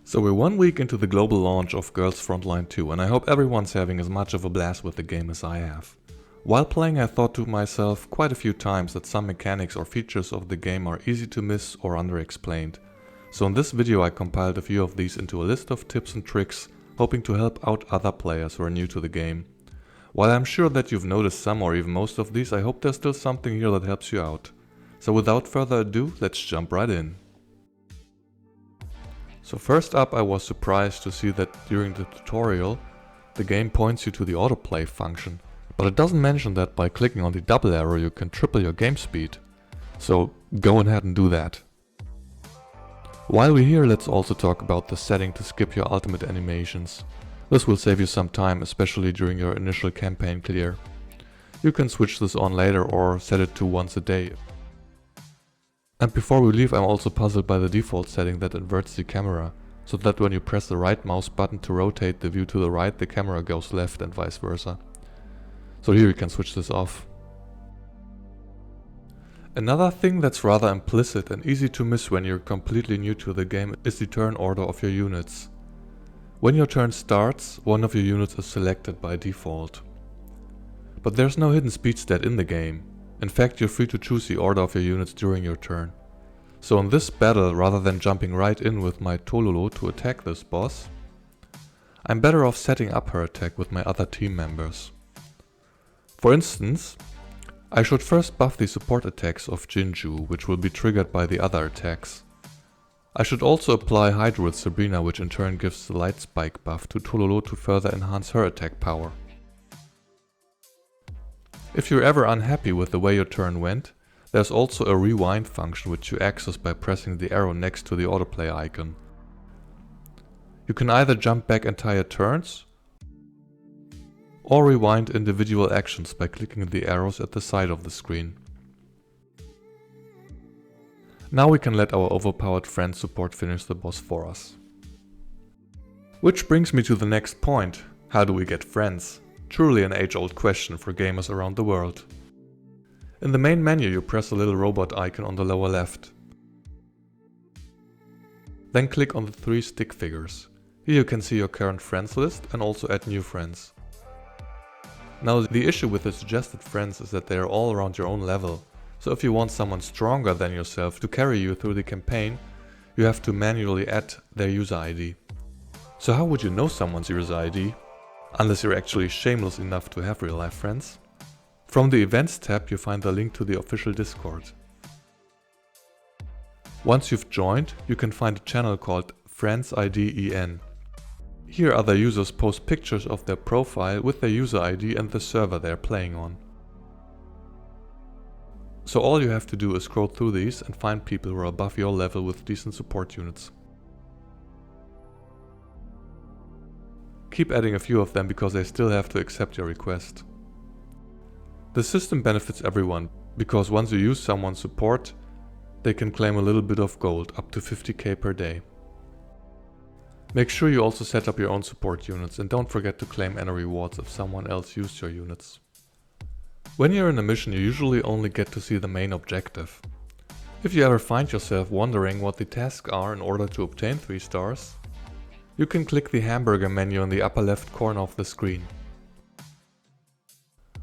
So we're 1 week into the global launch of Girls Frontline 2 and I hope everyone's having as much of a blast with the game as I have. While playing I thought to myself quite a few times that some mechanics or features of the game are easy to miss or underexplained. So in this video I compiled a few of these into a list of tips and tricks, hoping to help out other players who are new to the game. While I'm sure that you've noticed some or even most of these, I hope there's still something here that helps you out. So without further ado, let's jump right in. So first up, I was surprised to see that during the tutorial the game points you to the autoplay function, but it doesn't mention that by clicking on the double arrow you can triple your game speed. So go ahead and do that. While we're here, let's also talk about the setting to skip your ultimate animations. This will save you some time, especially during your initial campaign clear. You can switch this on later or set it to once a day. And before we leave, I'm also puzzled by the default setting that inverts the camera, so that when you press the right mouse button to rotate the view to the right, the camera goes left and vice versa. So here you can switch this off. Another thing that's rather implicit and easy to miss when you're completely new to the game is the turn order of your units. When your turn starts, one of your units is selected by default. But there's no hidden speed stat in the game. In fact, you're free to choose the order of your units during your turn. So in this battle, rather than jumping right in with my Tololo to attack this boss, I'm better off setting up her attack with my other team members. For instance, I should first buff the support attacks of Jinju, which will be triggered by the other attacks. I should also apply Hydro with Sabrina, which in turn gives the light spike buff to Tololo to further enhance her attack power. If you're ever unhappy with the way your turn went, there's also a rewind function which you access by pressing the arrow next to the autoplay icon. You can either jump back entire turns or rewind individual actions by clicking the arrows at the side of the screen. Now we can let our overpowered friend support finish the boss for us. Which brings me to the next point: how do we get friends? Truly an age-old question for gamers around the world. In the main menu you press the little robot icon on the lower left. Then click on the 3 stick figures. Here you can see your current friends list and also add new friends. Now the issue with the suggested friends is that they are all around your own level. So if you want someone stronger than yourself to carry you through the campaign, you have to manually add their user ID. So how would you know someone's user ID? Unless you're actually shameless enough to have real life friends. From the Events tab you find the link to the official Discord. Once you've joined, you can find a channel called Friends ID EN. Here other users post pictures of their profile with their user ID and the server they're playing on. So all you have to do is scroll through these and find people who are above your level with decent support units. Keep adding a few of them because they still have to accept your request. The system benefits everyone, because once you use someone's support, they can claim a little bit of gold, up to 50k per day. Make sure you also set up your own support units and don't forget to claim any rewards if someone else used your units. When you're in a mission you usually only get to see the main objective. If you ever find yourself wondering what the tasks are in order to obtain 3 stars, you can click the hamburger menu in the upper left corner of the screen.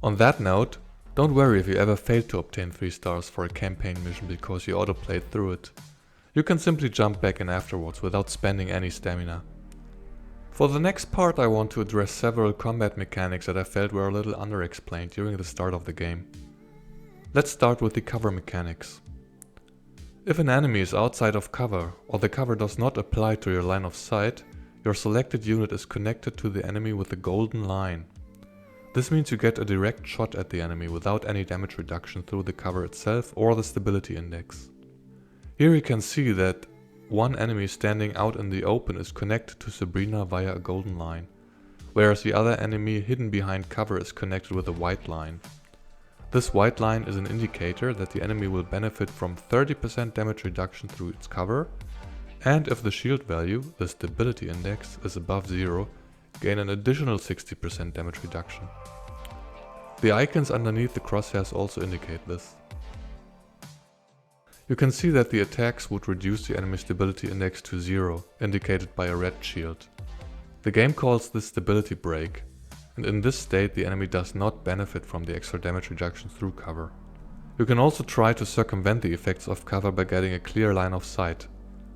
On that note, don't worry if you ever fail to obtain 3 stars for a campaign mission because you autoplayed through it. You can simply jump back in afterwards without spending any stamina. For the next part I want to address several combat mechanics that I felt were a little underexplained during the start of the game. Let's start with the cover mechanics. If an enemy is outside of cover or the cover does not apply to your line of sight, your selected unit is connected to the enemy with a golden line. This means you get a direct shot at the enemy without any damage reduction through the cover itself or the stability index. Here you can see that one enemy standing out in the open is connected to Sabrina via a golden line, whereas the other enemy hidden behind cover is connected with a white line. This white line is an indicator that the enemy will benefit from 30% damage reduction through its cover, and if the shield value, the stability index, is above 0, gain an additional 60% damage reduction. The icons underneath the crosshairs also indicate this. You can see that the attacks would reduce the enemy stability index to 0, indicated by a red shield. The game calls this stability break, and in this state the enemy does not benefit from the extra damage reduction through cover. You can also try to circumvent the effects of cover by getting a clear line of sight,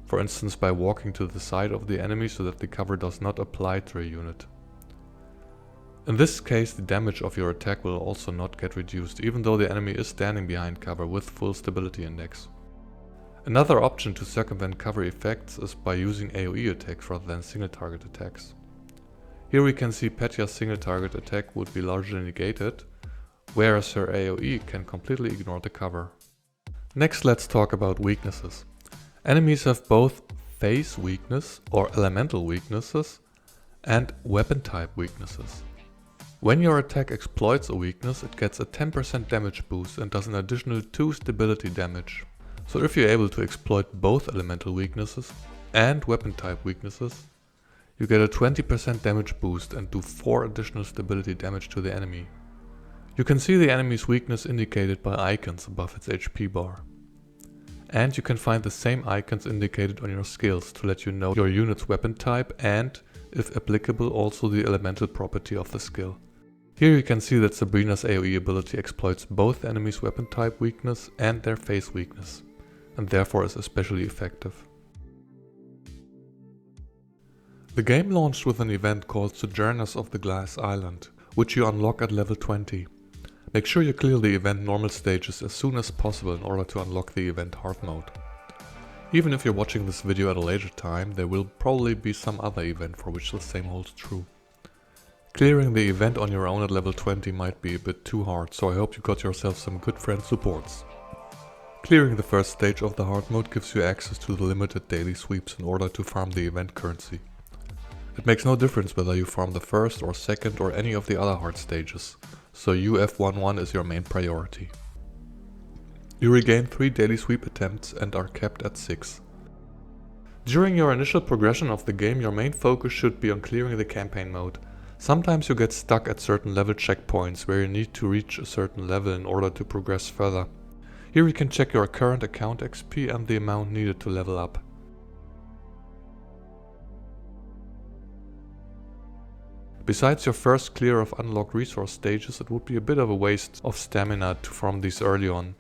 for instance by walking to the side of the enemy so that the cover does not apply to a unit. In this case, the damage of your attack will also not get reduced, even though the enemy is standing behind cover with full stability index. Another option to circumvent cover effects is by using AoE attacks rather than single target attacks. Here we can see Petya's single target attack would be largely negated, whereas her AoE can completely ignore the cover. Next, let's talk about weaknesses. Enemies have both phase weakness or elemental weaknesses and weapon type weaknesses. When your attack exploits a weakness, it gets a 10% damage boost and does an additional 2 stability damage. So if you're able to exploit both elemental weaknesses and weapon type weaknesses, you get a 20% damage boost and do 4 additional stability damage to the enemy. You can see the enemy's weakness indicated by icons above its HP bar. And you can find the same icons indicated on your skills to let you know your unit's weapon type and, if applicable, also the elemental property of the skill. Here you can see that Sabrina's AoE ability exploits both the enemy's weapon type weakness and their phase weakness, and therefore is especially effective. The game launched with an event called Sojourners of the Glass Island, which you unlock at level 20. Make sure you clear the event normal stages as soon as possible in order to unlock the event hard mode. Even if you're watching this video at a later time, there will probably be some other event for which the same holds true. Clearing the event on your own at level 20 might be a bit too hard, so I hope you got yourself some good friend supports. Clearing the first stage of the hard mode gives you access to the limited daily sweeps in order to farm the event currency. It makes no difference whether you farm the first or second or any of the other hard stages, so UF11 is your main priority. You regain 3 daily sweep attempts and are capped at 6. During your initial progression of the game, your main focus should be on clearing the campaign mode. Sometimes you get stuck at certain level checkpoints where you need to reach a certain level in order to progress further. Here you can check your current account XP and the amount needed to level up. Besides your first clear of unlocked resource stages, it would be a bit of a waste of stamina to farm these early on.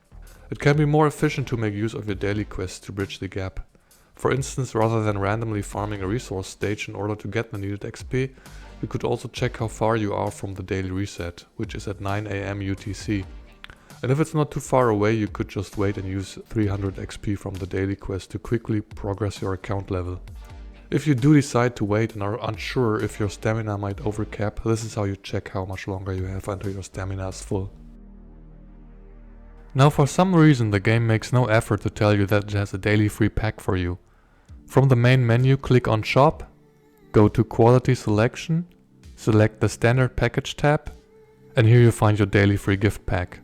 It can be more efficient to make use of your daily quests to bridge the gap. For instance, rather than randomly farming a resource stage in order to get the needed XP, you could also check how far you are from the daily reset, which is at 9 AM UTC. And if it's not too far away, you could just wait and use 300 XP from the daily quest to quickly progress your account level. If you do decide to wait and are unsure if your stamina might overcap, this is how you check how much longer you have until your stamina is full. Now for some reason the game makes no effort to tell you that it has a daily free pack for you. From the main menu, click on Shop, go to Quality Selection, select the Standard Package tab, and here you find your daily free gift pack.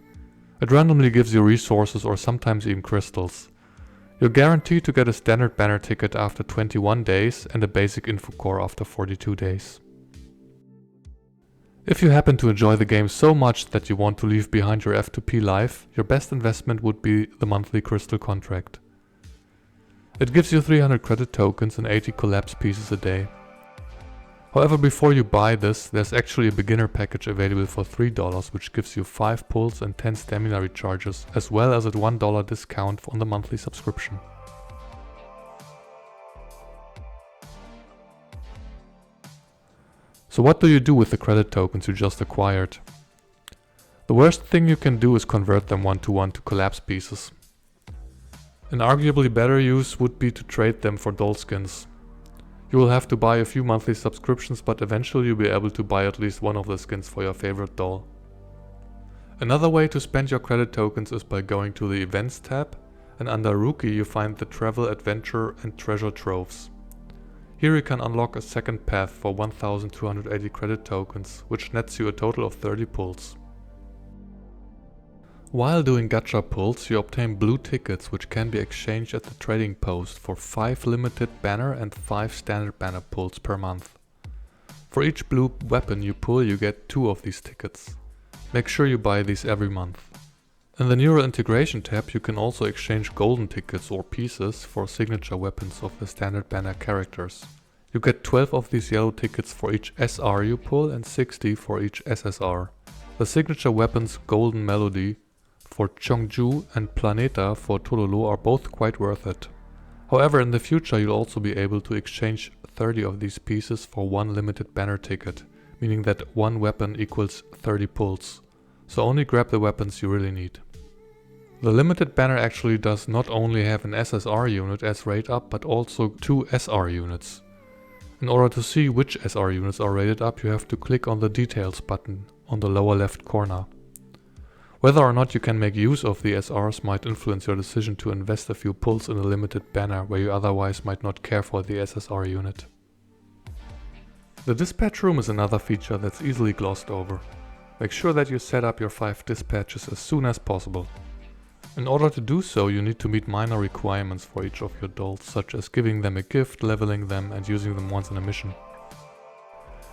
It randomly gives you resources or sometimes even crystals. You're guaranteed to get a standard banner ticket after 21 days and a basic info core after 42 days. If you happen to enjoy the game so much that you want to leave behind your F2P life, your best investment would be the monthly crystal contract. It gives you 300 credit tokens and 80 collapse pieces a day. However, before you buy this, there's actually a beginner package available for $3 which gives you 5 pulls and 10 stamina recharges, as well as a $1 discount on the monthly subscription. So what do you do with the credit tokens you just acquired? The worst thing you can do is convert them one-to-one to collapse pieces. An arguably better use would be to trade them for doll skins. You will have to buy a few monthly subscriptions, but eventually you'll be able to buy at least one of the skins for your favorite doll. Another way to spend your credit tokens is by going to the Events tab, and under Rookie you find the Travel, Adventure and Treasure Troves. Here you can unlock a second path for 1280 credit tokens, which nets you a total of 30 pulls. While doing gacha pulls, you obtain blue tickets which can be exchanged at the trading post for 5 limited banner and 5 standard banner pulls per month. For each blue weapon you pull, you get 2 of these tickets. Make sure you buy these every month. In the Neural Integration tab you can also exchange golden tickets or pieces for signature weapons of the standard banner characters. You get 12 of these yellow tickets for each SR you pull and 60 for each SSR. The signature weapons Golden Melody for Cheongju and Planeta for Tololo are both quite worth it. However, in the future you'll also be able to exchange 30 of these pieces for one limited banner ticket, meaning that one weapon equals 30 pulls. So only grab the weapons you really need. The limited banner actually does not only have an SSR unit as rate up, but also 2 SR units. In order to see which SR units are rated up, you have to click on the details button on the lower left corner. Whether or not you can make use of the SRs might influence your decision to invest a few pulls in a limited banner where you otherwise might not care for the SSR unit. The dispatch room is another feature that's easily glossed over. Make sure that you set up your 5 dispatches as soon as possible. In order to do so, you need to meet minor requirements for each of your dolls, such as giving them a gift, leveling them and using them once in a mission.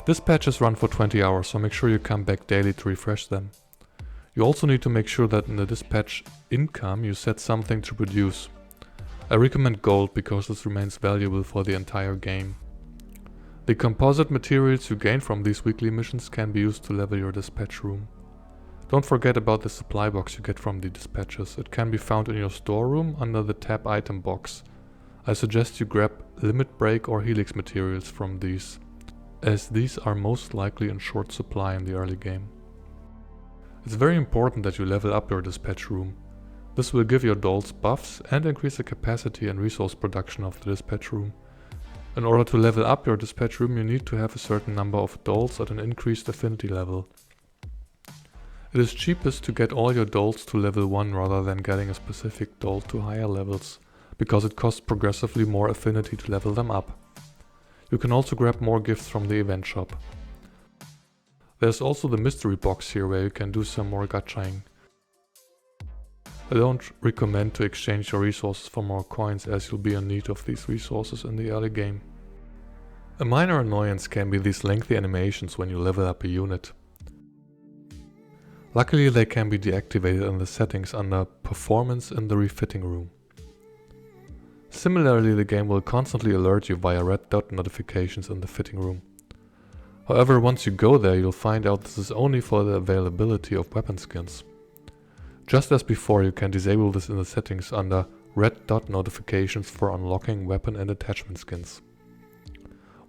Dispatches run for 20 hours, so make sure you come back daily to refresh them. You also need to make sure that in the dispatch income you set something to produce. I recommend gold because this remains valuable for the entire game. The composite materials you gain from these weekly missions can be used to level your dispatch room. Don't forget about the supply box you get from the dispatches. It can be found in your storeroom under the tab item box. I suggest you grab limit break or helix materials from these, as these are most likely in short supply in the early game. It's very important that you level up your dispatch room. This will give your dolls buffs and increase the capacity and resource production of the dispatch room. In order to level up your dispatch room you need to have a certain number of dolls at an increased affinity level. It is cheapest to get all your dolls to level 1 rather than getting a specific doll to higher levels, because it costs progressively more affinity to level them up. You can also grab more gifts from the event shop. There's also the mystery box here where you can do some more gachaing. I don't recommend to exchange your resources for more coins, as you'll be in need of these resources in the early game. A minor annoyance can be these lengthy animations when you level up a unit. Luckily they can be deactivated in the settings under Performance in the refitting room. Similarly, the game will constantly alert you via red dot notifications in the fitting room. However, once you go there you'll find out this is only for the availability of weapon skins. Just as before, you can disable this in the settings under red dot notifications for unlocking weapon and attachment skins.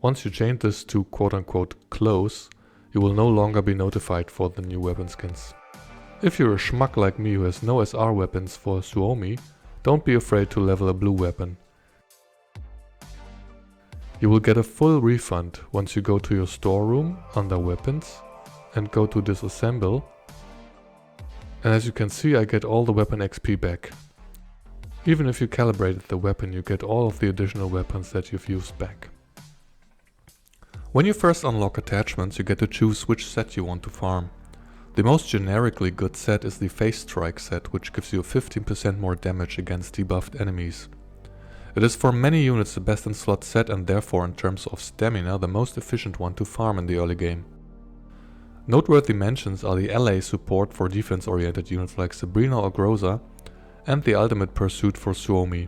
Once you change this to quote-unquote close, you will no longer be notified for the new weapon skins. If you're a schmuck like me who has no SR weapons for Suomi, don't be afraid to level a blue weapon. You will get a full refund once you go to your storeroom under weapons and go to disassemble. And as you can see, I get all the weapon XP back. Even if you calibrated the weapon, you get all of the additional weapons that you've used back. When you first unlock attachments, you get to choose which set you want to farm. The most generically good set is the Face Strike set, which gives you 15% more damage against debuffed enemies. It is for many units the best in slot set and therefore in terms of stamina the most efficient one to farm in the early game. Noteworthy mentions are the LA support for defense oriented units like Sabrina or Groza and the Ultimate Pursuit for Suomi.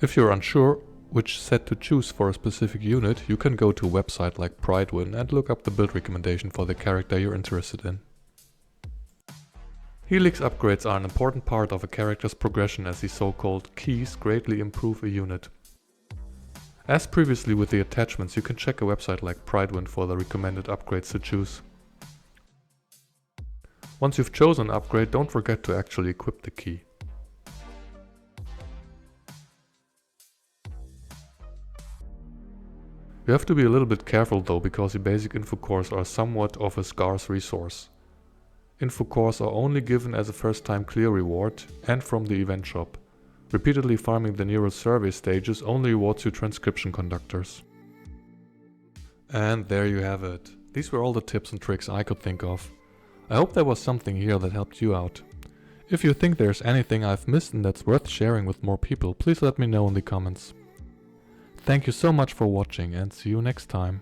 If you're unsure which set to choose for a specific unit, you can go to a website like prydwen and look up the build recommendation for the character you're interested in. Helix upgrades are an important part of a character's progression, as the so-called keys greatly improve a unit. As previously with the attachments, you can check a website like prydwen for the recommended upgrades to choose. Once you've chosen an upgrade, don't forget to actually equip the key. You have to be a little bit careful though, because the basic info cores are somewhat of a scarce resource. Info cores are only given as a first time clear reward and from the event shop. Repeatedly farming the neural survey stages only rewards you transcription conductors. And there you have it. These were all the tips and tricks I could think of. I hope there was something here that helped you out. If you think there's anything I've missed and that's worth sharing with more people, please let me know in the comments. Thank you so much for watching and see you next time.